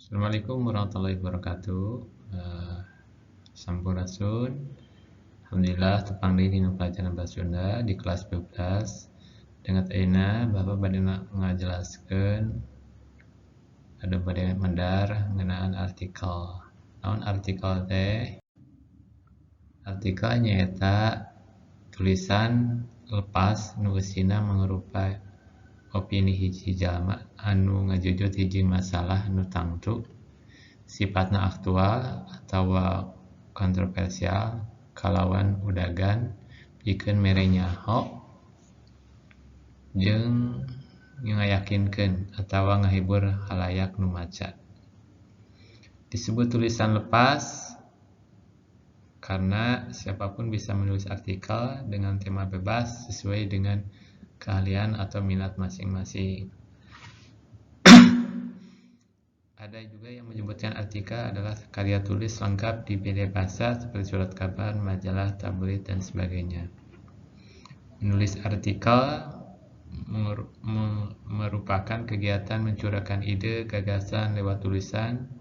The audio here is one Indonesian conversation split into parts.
Assalamualaikum warahmatullahi wabarakatuh. Sampurasun. Alhamdulillah tepang di pelajaran bahasa Sunda di kelas 12. Dengan ayeuna Bapak bade ngajelaskeun ada bade mendar ngeunaan artikel. Naon artikel teh? Artikel nyaeta tulisan lepas nu eusina mangrupa opini hiji jalma anu ngajujut hiji masalah nu tangtu sifatna aktual atawa kontroversial kalawan udagan pikeun mere nyaho jeung ngayakinkeun atawa ngahibur halayak nu maca. Disebut tulisan lepas karena siapapun bisa menulis artikel dengan tema bebas sesuai dengan keahlian atau minat masing-masing. Ada juga yang menyebutkan artikel adalah karya tulis lengkap di media bahasa seperti surat kabar, majalah, tabloid, dan sebagainya. Menulis artikel merupakan kegiatan mencurahkan ide, gagasan lewat tulisan.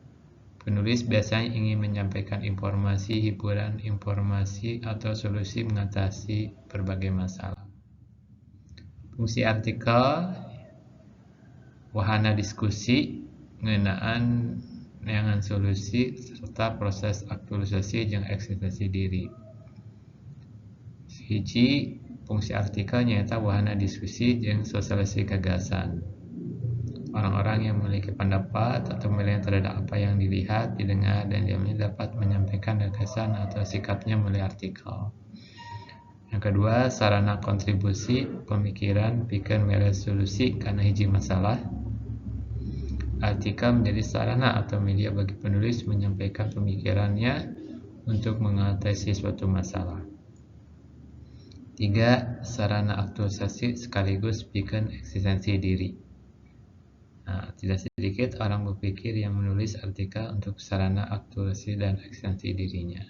Penulis biasanya ingin menyampaikan informasi, hiburan, informasi, atau solusi mengatasi berbagai masalah. Fungsi artikel wahana diskusi, ngeunaan neangan solusi serta proses aktualisasi jeung eksistensi diri. Hiji, fungsi artikel nyaeta wahana diskusi jeung sosialisasi gagasan. Orang-orang yang memiliki pendapat atau menilai terhadap apa yang dilihat, didengar, dan diamini dapat menyampaikan gagasan atau sikapnya melalui artikel. Yang kedua, sarana kontribusi pemikiran pikeun mere solusi kana hiji masalah. Artikel menjadi sarana atau media bagi penulis menyampaikan pemikirannya untuk mengatasi suatu masalah. Tiga, sarana aktualisasi sekaligus pikeun eksistensi diri. Tidak sedikit orang berpikir yang menulis artikel untuk sarana aktualisasi dan eksistensi dirinya.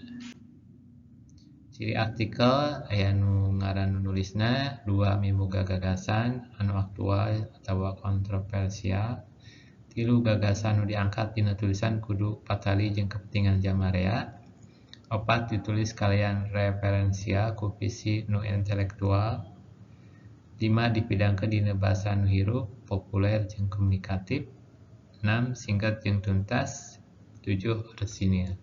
Ciri artikel aya nu ngaran nulisna, dua miboga gagasan anu aktual atawa kontroversial. Tilu, gagasan nu diangkat dina tulisan kudu patali jeung kepentingan jamarea. 4, ditulis kalian referensial ku visi nu intelektual. 5, dipidangkeun dina basa nu hirup, populer jeung komunikatif. 6, singkat jeung tuntas. 7, orisinil.